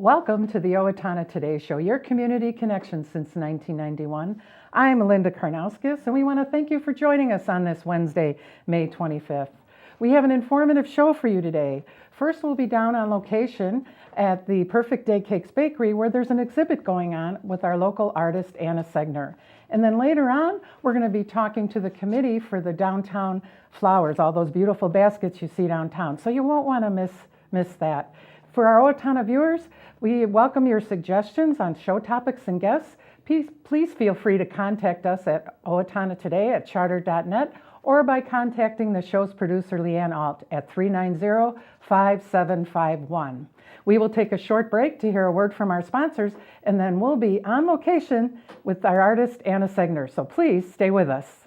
Welcome to the Owatonna Today Show, your community connection since 1991. I'm Linda Karnauskas, and we want to thank you for joining us on this Wednesday, May 25th. We have an informative show for you today. First, we'll be down on location at the Perfect Day Cakes Bakery, where there's an exhibit going on with our local artist, Anna Segner. And then later on, we're going to be talking to the committee for the downtown flowers, all those beautiful baskets you see downtown. So you won't want to miss that. For our Owatonna viewers, we welcome your suggestions on show topics and guests. Please feel free to contact us at owatonnatoday@charter.net or by contacting the show's producer, Leanne T at 390-5751. We will take a short break to hear a word from our sponsors, and then we'll be on location with our artist, Anna Segner. So please stay with us.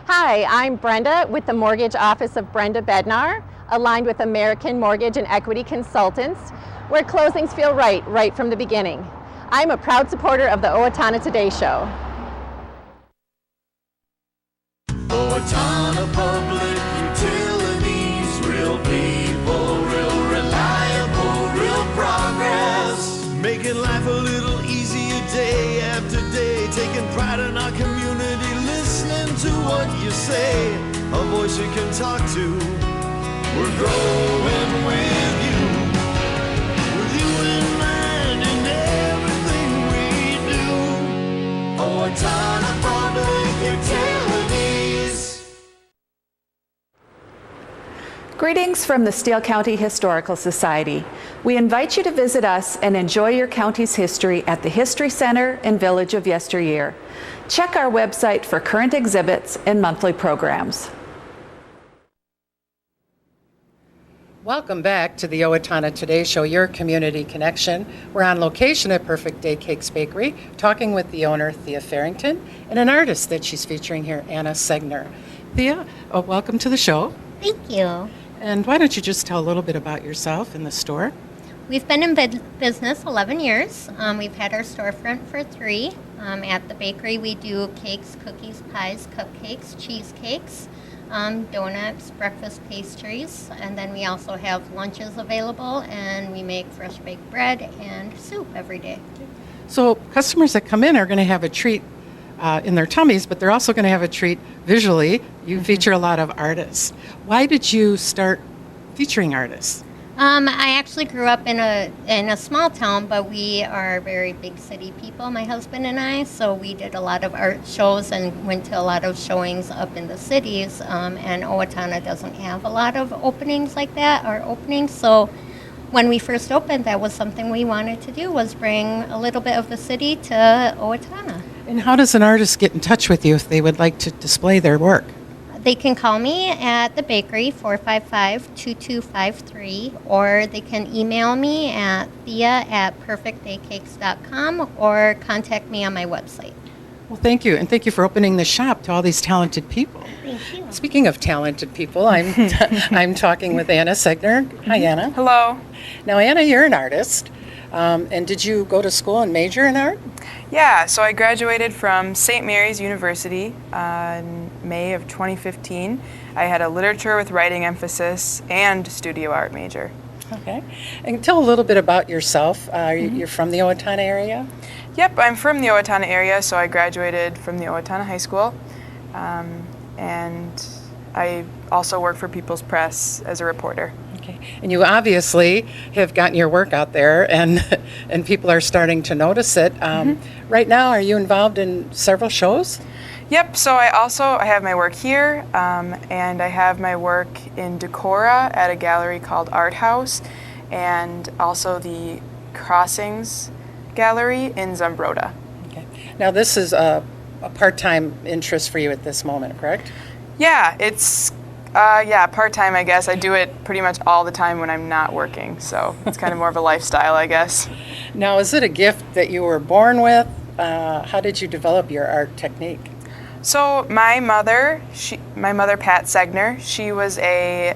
Hi, I'm Brenda with the Mortgage Office of Brenda Bednar, aligned with American Mortgage and Equity Consultants, where closings feel right from the beginning. I'm a proud supporter of the Owatonna Today Show. Owatonna Public Utilities, real people, real reliable, real progress. Making life a little easier day after day, taking pride in our community, listening to what you say, a voice you can talk to. We're growing with you in mind in everything we do. Owatonna Public Utilities. Greetings from the Steele County Historical Society. We invite you to visit us and enjoy your county's history at the History Center and Village of Yesteryear. Check our website for current exhibits and monthly programs. Welcome back to the Owatonna Today Show, your community connection. We're on location at Perfect Day Cakes Bakery, talking with the owner, Thea Farrington, and an artist that she's featuring here, Anna Segner. Thea, welcome to the show. Thank you. And why don't you just tell a little bit about yourself and the store? We've been in business 11 years. We've had our storefront for 3. At the bakery, we do cakes, cookies, pies, cupcakes, cheesecakes, donuts, breakfast pastries, and then we also have lunches available, and we make fresh baked bread and soup every day. So customers that come in are going to have a treat in their tummies, but they're also going to have a treat visually. You feature a lot of artists. Why did you start featuring artists? I actually grew up in a small town, but we are very big city people, my husband and I, so we did a lot of art shows and went to a lot of showings up in the cities, and Owatonna doesn't have a lot of openings like that, art openings, so when we first opened, that was something we wanted to do, was bring a little bit of the city to Owatonna. And how does an artist get in touch with you if they would like to display their work? They can call me at the bakery, 455-2253, or they can email me at thea@perfectdaycakes.com or contact me on my website. Well, thank you, and thank you for opening the shop to all these talented people. Thank you. Speaking of talented people, I'm talking with Anna Segner. Hi, Anna. Hello. Now, Anna, you're an artist, and did you go to school and major in art? Yeah, so I graduated from St. Mary's University in May of 2015. I had a literature with writing emphasis and studio art major. Okay. And tell a little bit about yourself. You're from the Owatonna area? Yep, I'm from the Owatonna area, so I graduated from the Owatonna High School. And I also work for People's Press as a reporter. Okay. And you obviously have gotten your work out there, and people are starting to notice it. Right now, are you involved in several shows? Yep, so I have my work here, and I have my work in Decorah at a gallery called Art House, and also the Crossings Gallery in Zumbrota. Okay. Now, this is a part-time interest for you at this moment, correct? Yeah, it's part-time, I guess. I do it pretty much all the time when I'm not working, so it's kind of more of a lifestyle, I guess. Now, is it a gift that you were born with? How did you develop your art technique? So my mother, Pat Segner, she was a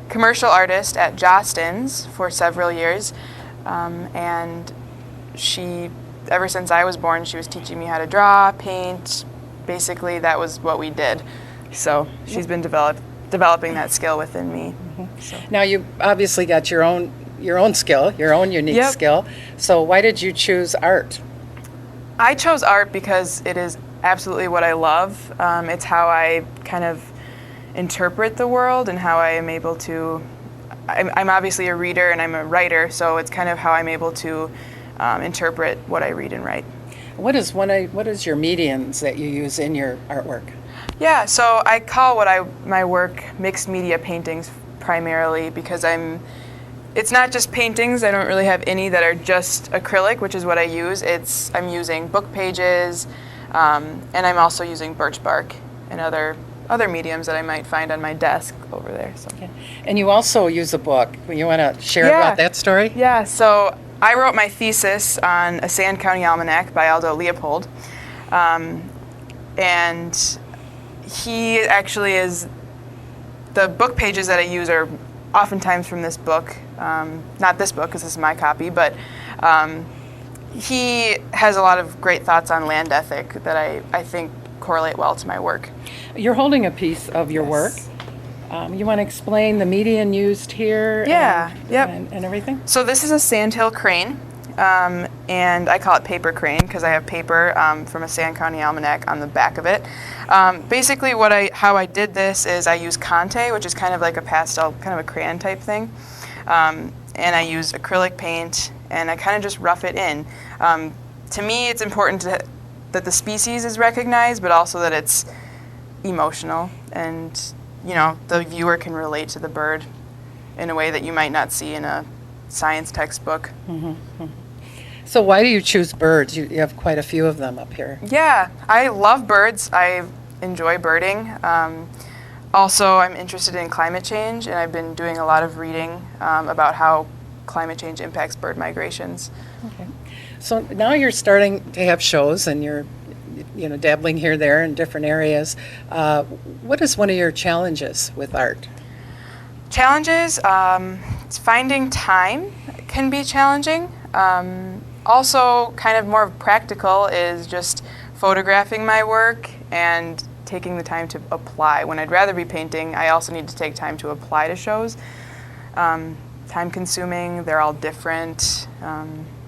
commercial artist at Jostens for several years, and ever since I was born, she was teaching me how to draw, paint. Basically, that was what we did. So she's been developing that skill within me. So. Now you obviously got your own skill, your own unique Yep. skill. So why did you choose art? I chose art because it is absolutely what I love. It's how I kind of interpret the world and how I am able to. I'm obviously a reader and I'm a writer, so it's kind of how I'm able to interpret what I read and write. What is your mediums that you use in your artwork? Yeah, so I call my work mixed media paintings primarily because it's not just paintings. I don't really have any that are just acrylic, which is what I use. I'm using book pages, and I'm also using birch bark and other mediums that I might find on my desk over there. So. Okay. And you also use a book. You want to share about that story? Yeah, so I wrote my thesis on a Sand County Almanac by Aldo Leopold, and he actually is, the book pages that I use are oftentimes from this book, not this book because this is my copy, but he has a lot of great thoughts on land ethic that I think correlate well to my work. You're holding a piece of your work. You want to explain the medium used here? Yeah, and everything? So this is a sandhill crane, and I call it paper crane because I have paper from a Sand County Almanac on the back of it. Basically, how I did this is I use Conte, which is kind of like a pastel, kind of a crayon type thing, and I use acrylic paint, and I kind of just rough it in. To me, it's important that the species is recognized, but also that it's emotional, and the viewer can relate to the bird in a way that you might not see in a science textbook. Mm-hmm. So why do you choose birds? You have quite a few of them up here. Yeah, I love birds. I enjoy birding. Also, I'm interested in climate change, and I've been doing a lot of reading about how climate change impacts bird migrations. Okay. So now you're starting to have shows, and you're dabbling here, there, in different areas. What is one of your challenges with art? Challenges, finding time can be challenging. Also, kind of more practical is just photographing my work and taking the time to apply. When I'd rather be painting, I also need to take time to apply to shows. Time consuming, they're all different.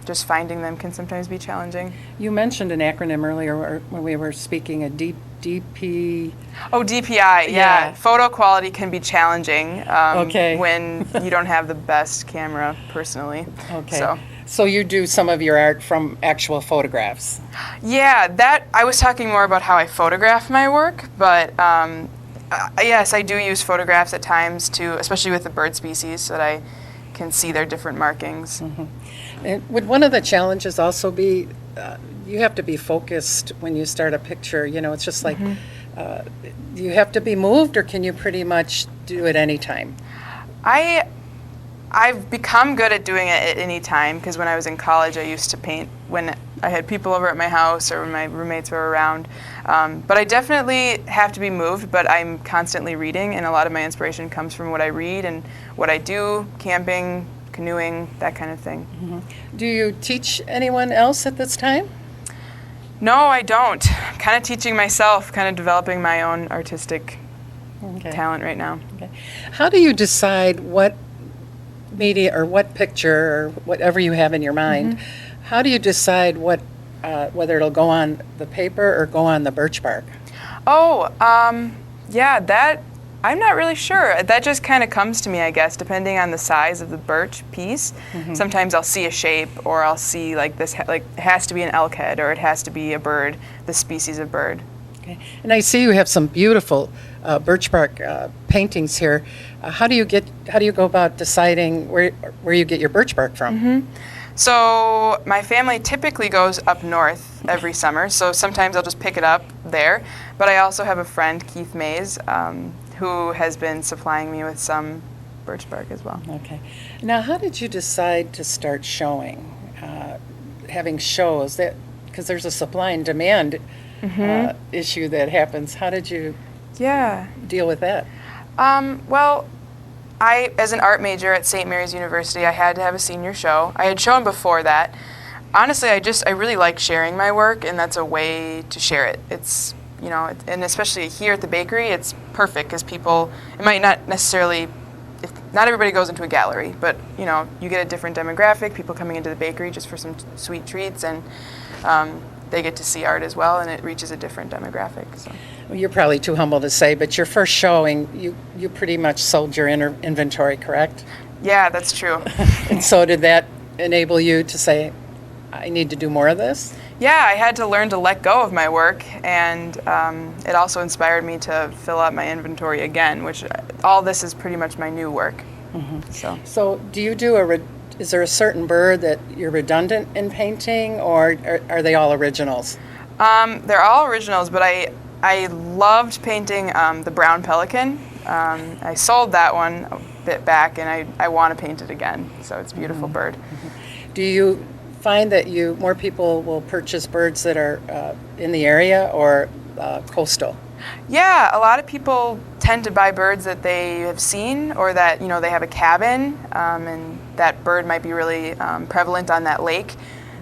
Just finding them can sometimes be challenging. You mentioned an acronym earlier when we were speaking, a DP. Oh, DPI, yeah. Photo quality can be challenging Okay. when you don't have the best camera personally. Okay. So you do some of your art from actual photographs? Yeah, I was talking more about how I photograph my work, but yes, I do use photographs at times too, especially with the bird species, so that I can see their different markings. Mm-hmm. And would one of the challenges also be you have to be focused when you start a picture? It's just like, do you have to be moved, or can you pretty much do it anytime? I've become good at doing it at any time, because when I was in college, I used to paint when I had people over at my house or when my roommates were around. But I definitely have to be moved, but I'm constantly reading, and a lot of my inspiration comes from what I read and what I do, camping, canoeing, that kind of thing. Mm-hmm. Do you teach anyone else at this time? No, I don't. I'm kind of teaching myself, kind of developing my own artistic talent right now. Okay. How do you decide what media or what picture or whatever you have in your mind, how do you decide whether it'll go on the paper or go on the birch bark? That I'm not really sure. That just kind of comes to me, I guess, depending on the size of the birch piece. Mm-hmm. Sometimes I'll see a shape, or I'll see like this, like it has to be an elk head, or it has to be a bird, the species of bird. Okay. And I see you have some beautiful birch bark paintings here. How do you go about deciding where you get your birch bark from? Mm-hmm. So my family typically goes up north every summer, so sometimes I'll just pick it up there. But I also have a friend, Keith Mays, who has been supplying me with some birch bark as well. Okay. Now, how did you decide to start showing, having shows? Because there's a supply and demand issue that happens. How did you deal with that? Well, as an art major at St. Mary's University, I had to have a senior show. I had shown before that. Honestly, I really like sharing my work, and that's a way to share it. It's, and especially here at the bakery, it's perfect because people, it might not necessarily, not everybody goes into a gallery, but you know, you get a different demographic, people coming into the bakery just for some sweet treats, and they get to see art as well, and it reaches a different demographic. So. Well, you're probably too humble to say, but your first showing, you pretty much sold your inventory, correct? Yeah, that's true. And so did that enable you to say, I need to do more of this? Yeah, I had to learn to let go of my work, and it also inspired me to fill up my inventory again, which all this is pretty much my new work. Mm-hmm. So do you do is there a certain bird that you're redundant in painting, or are they all originals? They're all originals, but I loved painting the brown pelican. I sold that one a bit back, and I want to paint it again, so it's a beautiful bird. Do you find that more people will purchase birds that are in the area or coastal? Yeah, a lot of people tend to buy birds that they have seen, or that, you know, they have a cabin, and that bird might be really prevalent on that lake.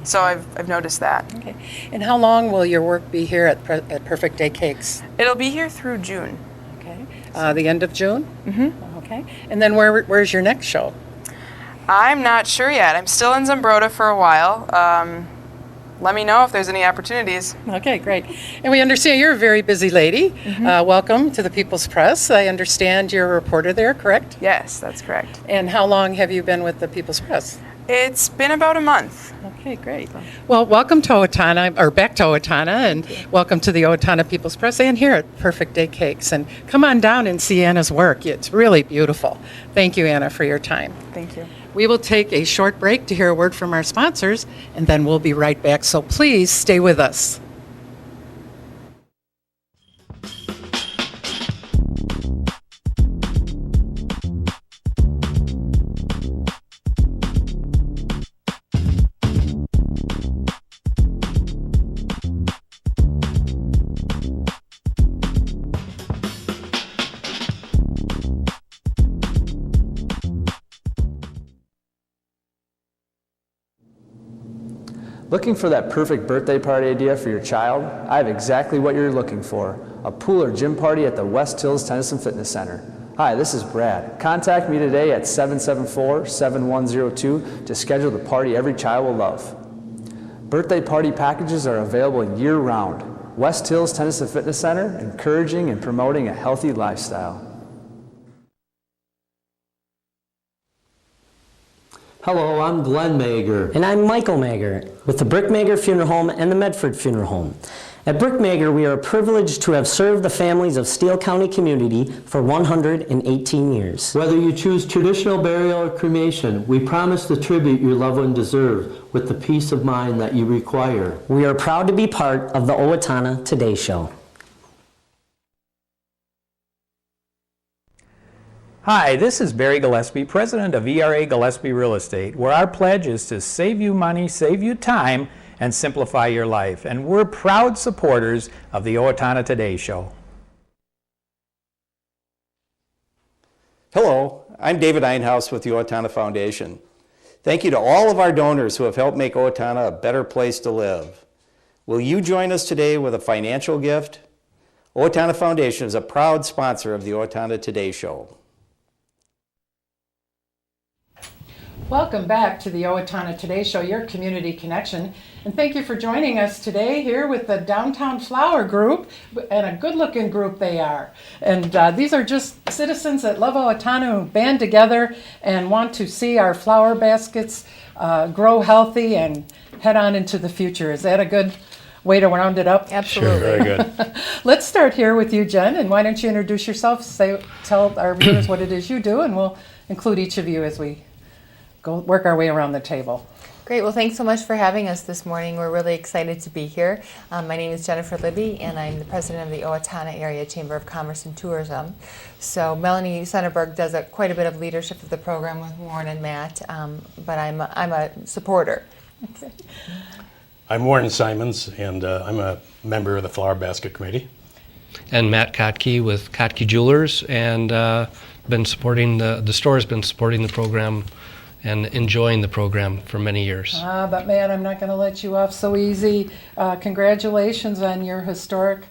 So I've noticed that. Okay. And how long will your work be here at Perfect Day Cakes? It'll be here through June. Okay. The end of June? Mm-hmm. Okay. And then where's your next show? I'm not sure yet. I'm still in Zumbrota for a while. Let me know if there's any opportunities. Okay, great. And we understand you're a very busy lady. Mm-hmm. Welcome to the People's Press. I understand you're a reporter there, correct? Yes, that's correct. And how long have you been with the People's Press? It's been about a month. Okay, great. Well, welcome to Owatonna, or back to Owatonna, and welcome to the Owatonna People's Press and here at Perfect Day Cakes. And come on down and see Anna's work. It's really beautiful. Thank you, Anna, for your time. Thank you. We will take a short break to hear a word from our sponsors, and then we'll be right back. So please stay with us. Looking for that perfect birthday party idea for your child? I have exactly what you're looking for, a pool or gym party at the West Hills Tennis and Fitness Center. Hi, this is Brad. Contact me today at 774-7102 to schedule the party every child will love. Birthday party packages are available year-round. West Hills Tennis and Fitness Center, encouraging and promoting a healthy lifestyle. Hello, I'm Glenn Mager. And I'm Michael Mager with the Brick Mager Funeral Home and the Medford Funeral Home. At Brick Mager, we are privileged to have served the families of Steele County community for 118 years. Whether you choose traditional burial or cremation, we promise the tribute your loved one deserves with the peace of mind that you require. We are proud to be part of the Owatonna Today Show. Hi, this is Barry Gillespie, president of ERA Gillespie Real Estate, where our pledge is to save you money, save you time, and simplify your life. And we're proud supporters of the Owatonna Today Show. Hello, I'm David Einhaus with the Owatonna Foundation. Thank you to all of our donors who have helped make Owatonna a better place to live. Will you join us today with a financial gift? Owatonna Foundation is a proud sponsor of the Owatonna Today Show. Welcome back to the Owatonna Today Show, your community connection. And thank you for joining us today here with the Downtown Flower Group, and a good-looking group they are. And these are just citizens that love Owatonna who band together and want to see our flower baskets grow healthy and head on into the future. Is that a good way to round it up? Absolutely. Sure, very good. Let's start here with you, Jen, and why don't you introduce yourself, tell our viewers what it is you do, and we'll include each of you as we go work our way around the table. Great. Well, thanks so much for having us this morning. We're really excited to be here. My name is Jennifer Libby, and I'm the president of the Owatonna Area Chamber of Commerce and Tourism. So Melanie Sonnenberg does quite a bit of leadership of the program with Warren and Matt, but I'm a supporter. Okay. I'm Warren Simons, and I'm a member of the Flower Basket Committee. And Matt Kottke with Kottke Jewelers, and been supporting the store has been supporting the program and enjoying the program for many years. But man, I'm not going to let you off so easy. Congratulations on your historic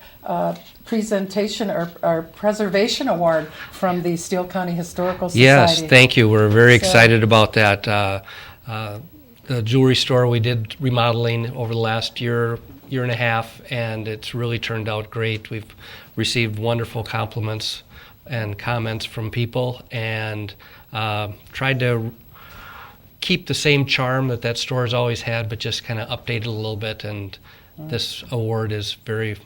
presentation or preservation award from the Steele County Historical Society. Yes, thank you. We're very excited about that. The jewelry store, we did remodeling over the last year and a half, and it's really turned out great. We've received wonderful compliments and comments from people, and tried to keep the same charm that store has always had, but just kind of update it a little bit, and this award is very,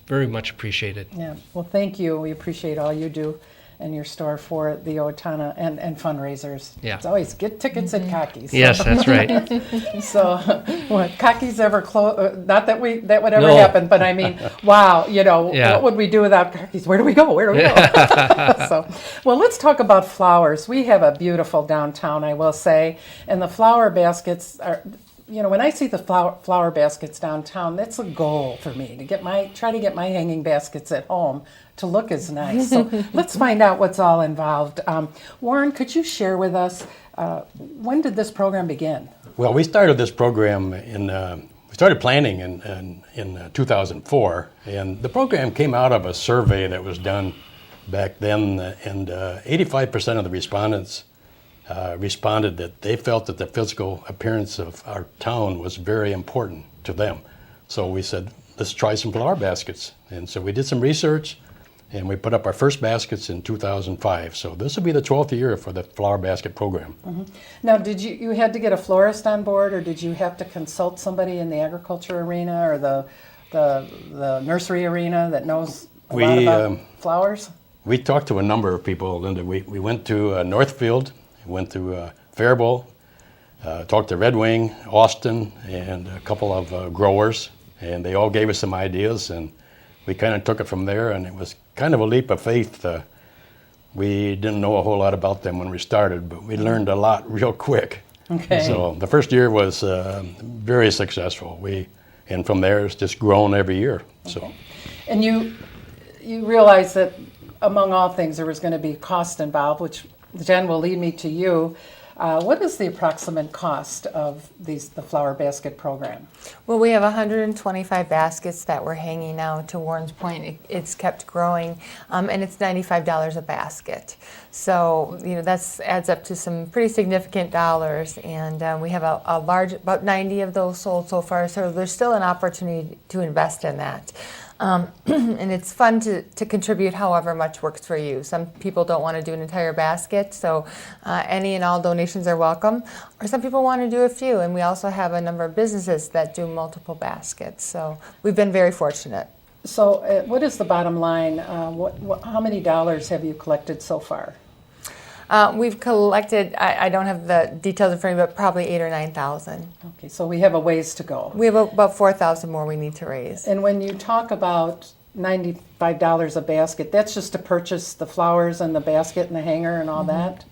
very much appreciated. Yeah, well, thank you. We appreciate all you do and your store for the Owatonna and fundraisers. Yeah. It's always get tickets at Kottke's. Yes, that's right. So, what, Kottke's ever close? Not that that would ever happen, but I mean, wow, what would we do without Kottke's? Where do we go? Where do we go? So, well, let's talk about flowers. We have a beautiful downtown, I will say, and the flower baskets are. When I see the flower baskets downtown, that's a goal for me to try to get my hanging baskets at home to look as nice. So let's find out what's all involved. Warren, could you share with us when did this program begin? Well, we started this program we started planning in 2004, and the program came out of a survey that was done back then, and 85% of the respondents responded that they felt that the physical appearance of our town was very important to them. So we said, let's try some flower baskets. And so we did some research, and we put up our first baskets in 2005. So this will be the 12th year for the flower basket program. Mm-hmm. Now, did you had to get a florist on board, or did you have to consult somebody in the agriculture arena or the nursery arena that knows a lot about flowers? We talked to a number of people, Linda. We went to Northfield, went to Faribault, talked to Red Wing, Austin, and a couple of growers, and they all gave us some ideas, and we kind of took it from there, and it was kind of a leap of faith. We didn't know a whole lot about them when we started, but we learned a lot real quick. Okay. So the first year was very successful. And from there, it's just grown every year. Okay. So. And you realized that among all things, there was going to be cost involved, which Jen will lead me to you. What is the approximate cost of the flower basket program? Well, we have 125 baskets that we're hanging now. To Warren's point, it's kept growing, and it's $95 a basket. So, that adds up to some pretty significant dollars, and we have a large, about 90 of those sold so far, so there's still an opportunity to invest in that. And it's fun to contribute however much works for you. Some people don't want to do an entire basket, so any and all donations are welcome. Or some people want to do a few, and we also have a number of businesses that do multiple baskets. So we've been very fortunate. So what is the bottom line? How many dollars have you collected so far? We've collected, I don't have the details in front of me, but probably 8,000 or 9,000. Okay, so we have a ways to go. We have about 4,000 more we need to raise. And when you talk about $95 a basket, that's just to purchase the flowers and the basket and the hanger and all that?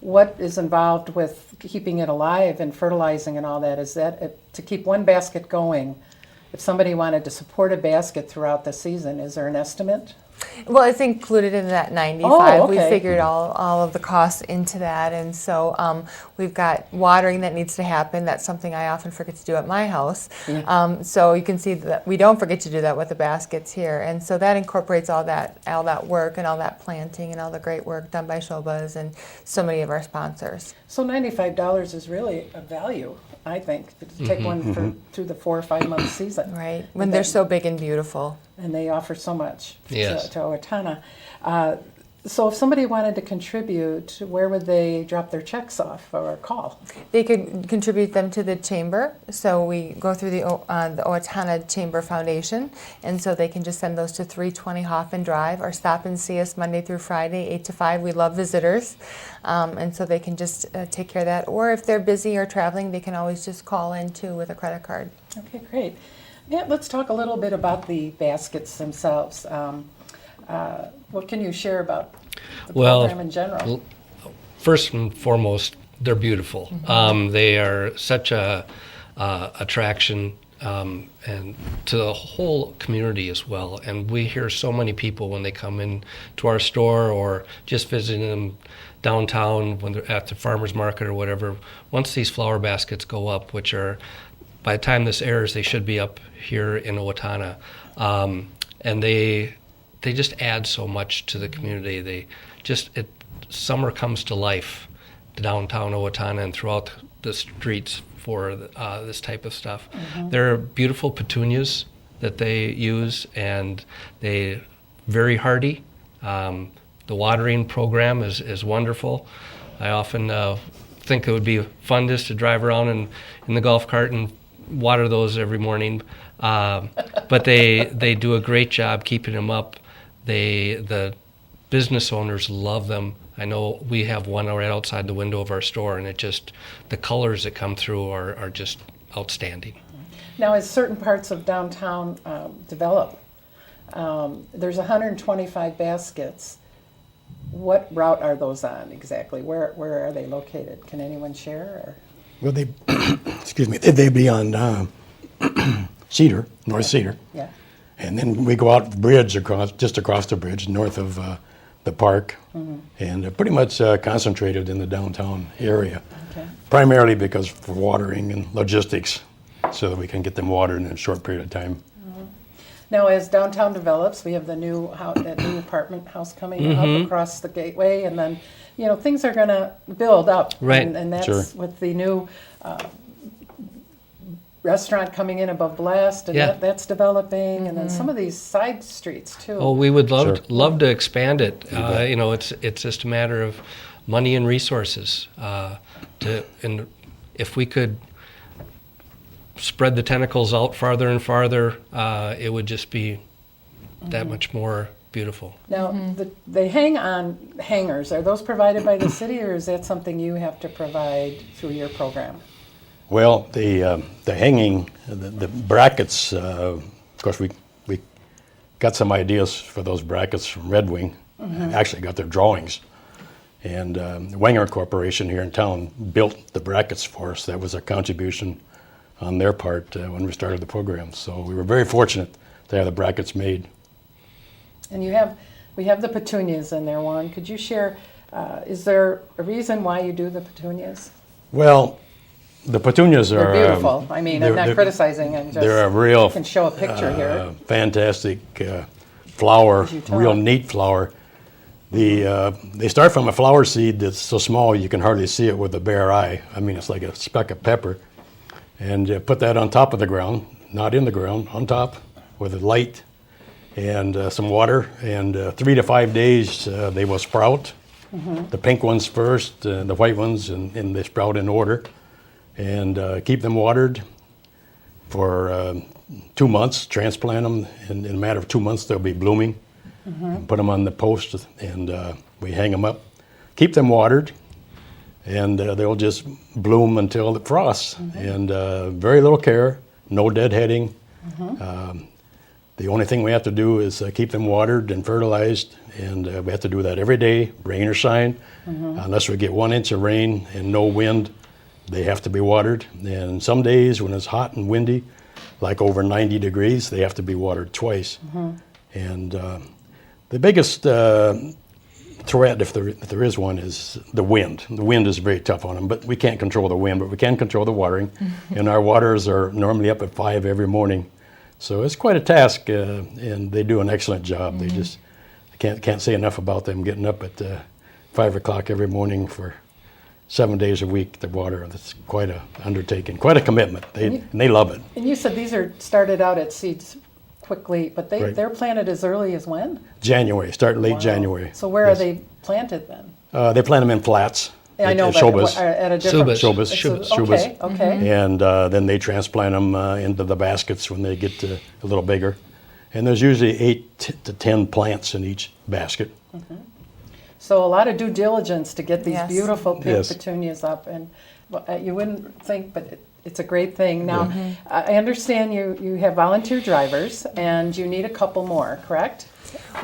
What is involved with keeping it alive and fertilizing and all that? Is that to keep one basket going? If somebody wanted to support a basket throughout the season, is there an estimate? Well, it's included in that 95. Oh, okay. We figured all of the costs into that, and so we've got watering that needs to happen. That's something I often forget to do at my house. Yeah. So you can see that we don't forget to do that with the baskets here, and so that incorporates all that work and all that planting and all the great work done by Showbuzz and so many of our sponsors. So $95 is really a value, I think, to take one through the 4 or 5 month season. Right, when they're so big and beautiful. And they offer so much yes. to Owatonna. So if somebody wanted to contribute, where would they drop their checks off or call? They could contribute them to the chamber. So we go through the Owatonna Chamber Foundation, and so they can just send those to 320 Hoffman Drive or stop and see us Monday through Friday, 8 to 5. We love visitors, and so they can just take care of that. Or if they're busy or traveling, they can always just call in too with a credit card. Okay, great. Yeah, let's talk a little bit about the baskets themselves. What can you share about the program in general? First and foremost, they're beautiful. They are such a attraction and to the whole community as well. And we hear so many people when they come in to our store or just visiting them downtown when they're at the farmer's market or whatever. Once these flower baskets go up, which are, by the time this airs, they should be up here in Owatonna, and they just add so much to the community. Summer comes to life, downtown Owatonna and throughout the streets for this type of stuff. There are beautiful petunias that they use, and they very hardy. The watering program is wonderful. I often think it would be fun just to drive around in the golf cart and water those every morning. But they do a great job keeping them up. The business owners love them. I know we have one right outside the window of our store, and the colors that come through are just outstanding. Now, as certain parts of downtown develop, there's 125 baskets. What route are those on exactly? Where are they located? Can anyone share? Or? Well, they'd be on Cedar, North Cedar. Yeah. And then we go out the bridge just across the bridge, north of the park, and pretty much concentrated in the downtown area. Okay. Primarily because for watering and logistics, so that we can get them watered in a short period of time. Now, as downtown develops, we have that new apartment house coming up across the gateway, and then, things are going to build up. Right. And that's Sure. with the new restaurant coming in above Blast, and Yeah. that's developing, and then some of these side streets too. Oh, we would love Sure. love to expand it. bet. It's just a matter of money and resources. And if we could spread the tentacles out farther and farther, it would just be that much more beautiful. Now, they hang on hangers. Are those provided by the city, or is that something you have to provide through your program? Well, the hanging, the brackets, of course, we got some ideas for those brackets from Red Wing. Actually got their drawings. And Wenger Corporation here in town built the brackets for us. That was a contribution on their part when we started the program. So we were very fortunate to have the brackets made. And we have the petunias in there, Warren. Could you share, is there a reason why you do the petunias? Well, the petunias They're are beautiful. I'm not criticizing. They're a real. I can show a picture here. Fantastic flower, real neat flower. They start from a flower seed that's so small you can hardly see it with a bare eye. I mean, it's like a speck of pepper. And put that on top of the ground, not in the ground, on top with a light and some water. And 3 to 5 days they will sprout. The pink ones first, the white ones, and they sprout in order. And keep them watered for 2 months, transplant them. In a matter of 2 months, they'll be blooming. Put them on the post, and we hang them up. Keep them watered, and they'll just bloom until it frosts. And very little care, no deadheading. The only thing we have to do is keep them watered and fertilized, and we have to do that every day, rain or shine. Unless we get 1 inch of rain and no wind, they have to be watered. And some days when it's hot and windy, like over 90 degrees, they have to be watered twice. And the biggest threat, if there is one, is the wind. The wind is very tough on them, but we can't control the wind, but we can control the watering. And our waters are normally up at 5 every morning. So it's quite a task, and they do an excellent job. They just, I can't say enough about them getting up at 5 o'clock every morning for 7 days a week to water. That's quite an undertaking, quite a commitment. They love it. And you said these are started out at seeds quickly, but they're planted as early as when? January, start late January. So where are they planted then? They plant them in flats. I know, but at a different... Shubas. Okay. And then they transplant them into the baskets when they get a little bigger. And there's usually 8 to 10 plants in each basket. So a lot of due diligence to get these beautiful pink Yes. petunias up, and you wouldn't think, but It's a great thing. Now, I understand you have volunteer drivers, and you need a couple more, correct?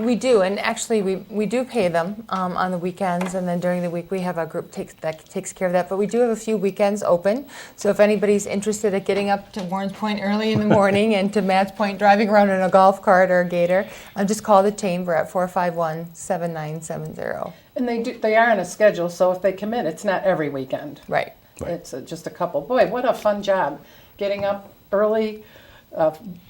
We do, and actually we do pay them on the weekends, and then during the week we have a group that takes care of that. But we do have a few weekends open, so if anybody's interested at getting up to Warren's Point early in the morning and to Matt's Point driving around in a golf cart or a gator, just call the chamber at 451-7970. And they are on a schedule, so if they come in, it's not every weekend. Right. It's just a couple. Boy, what a fun job, getting up early,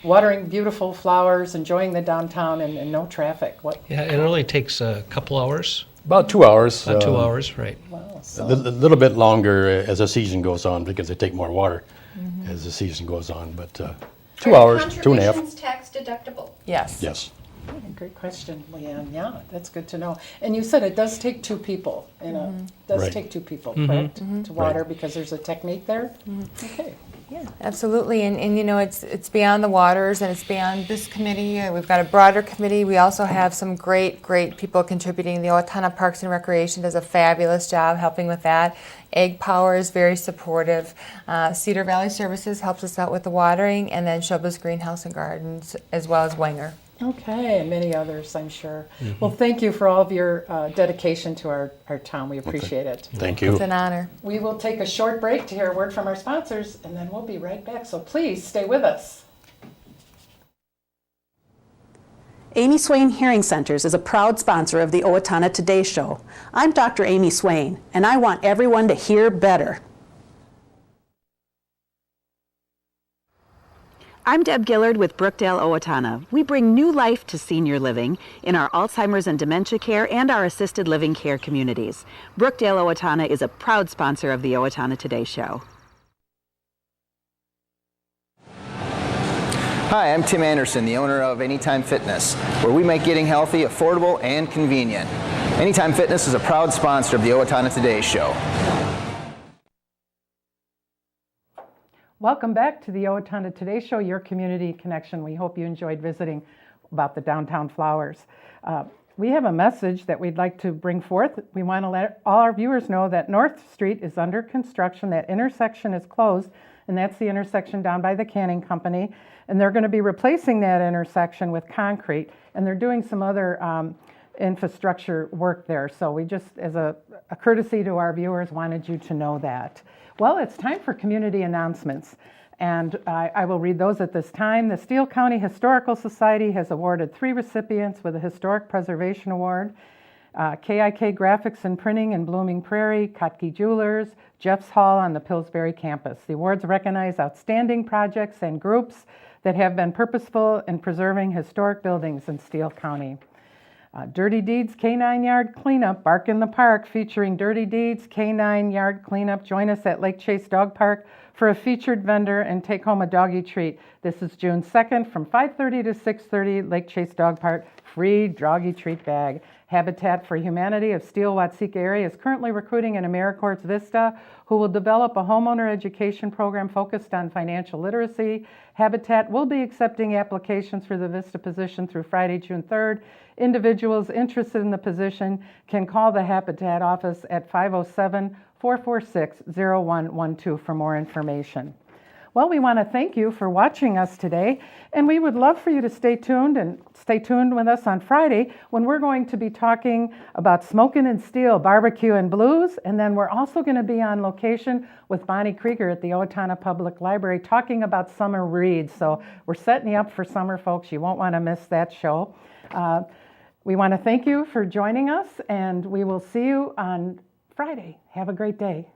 watering beautiful flowers, enjoying the downtown, and no traffic. Yeah, it only takes a couple hours. About 2 hours. About 2 hours, right. Wow, A little bit longer as the season goes on because they take more water as the season goes on. But 2 hours, 2.5. Contributions tax deductible? Yes. Yes. Great question, Leanne. Yeah, that's good to know. And you said it does take two people. Right. Take two people, correct, to water because there's a technique there. Okay. Yeah, absolutely, and you know it's beyond the waters, and it's beyond this committee. We've got a broader committee. We also have some great people contributing. The Owatonna Parks and Recreation does a fabulous job helping with that. Egg Power is very supportive. Cedar Valley Services helps us out with the watering, and then Showbiz Greenhouse and Gardens, as well as Wenger. Okay, and many others, I'm sure. Well, thank you for all of your dedication to our town. We appreciate it. Thank you. It's an honor. We will take a short break to hear a word from our sponsors, and then we'll be right back. So please stay with us. Amy Swain Hearing Centers is a proud sponsor of the Owatonna Today Show. I'm Dr. Amy Swain, and I want everyone to hear better. I'm Deb Gillard with Brookdale Owatonna. We bring new life to senior living in our Alzheimer's and dementia care and our assisted living care communities. Brookdale Owatonna is a proud sponsor of the Owatonna Today Show. Hi, I'm Tim Anderson, the owner of Anytime Fitness, where we make getting healthy affordable and convenient. Anytime Fitness is a proud sponsor of the Owatonna Today Show. Welcome back to the Owatonna Today Show, your community connection. We hope you enjoyed visiting about the downtown flowers. We have a message that we'd like to bring forth. We want to let all our viewers know that North Street is under construction. That intersection is closed, and that's the intersection down by the Canning Company. And they're going to be replacing that intersection with concrete, and they're doing some other infrastructure work there. So we just, as a courtesy to our viewers, wanted you to know that. Well, it's time for community announcements, and I will read those at this time. The Steele County Historical Society has awarded 3 recipients with a Historic Preservation Award. KIK Graphics and Printing in Blooming Prairie, Kottke Jewelers, Jeff's Hall on the Pillsbury campus. The awards recognize outstanding projects and groups that have been purposeful in preserving historic buildings in Steele County. Dirty Deeds K9 Yard Cleanup, Bark in the Park, featuring Dirty Deeds K9 Yard Cleanup. Join us at Lake Chase Dog Park for a featured vendor and take home a doggy treat. This is June 2nd from 5:30 to 6:30, Lake Chase Dog Park, free doggy treat bag. Habitat for Humanity of Steele-Watseka area is currently recruiting an AmeriCorps Vista who will develop a homeowner education program focused on financial literacy. Habitat will be accepting applications for the Vista position through Friday, June 3rd. Individuals interested in the position can call the Habitat office at 507-446-0112 for more information. Well, we want to thank you for watching us today, and we would love for you to stay tuned with us on Friday when we're going to be talking about Smokin' and Steel, Barbecue and Blues, and then we're also going to be on location with Bonnie Krieger at the Owatonna Public Library talking about summer reads. So we're setting you up for summer, folks. You won't want to miss that show. We want to thank you for joining us, and we will see you on Friday. Have a great day.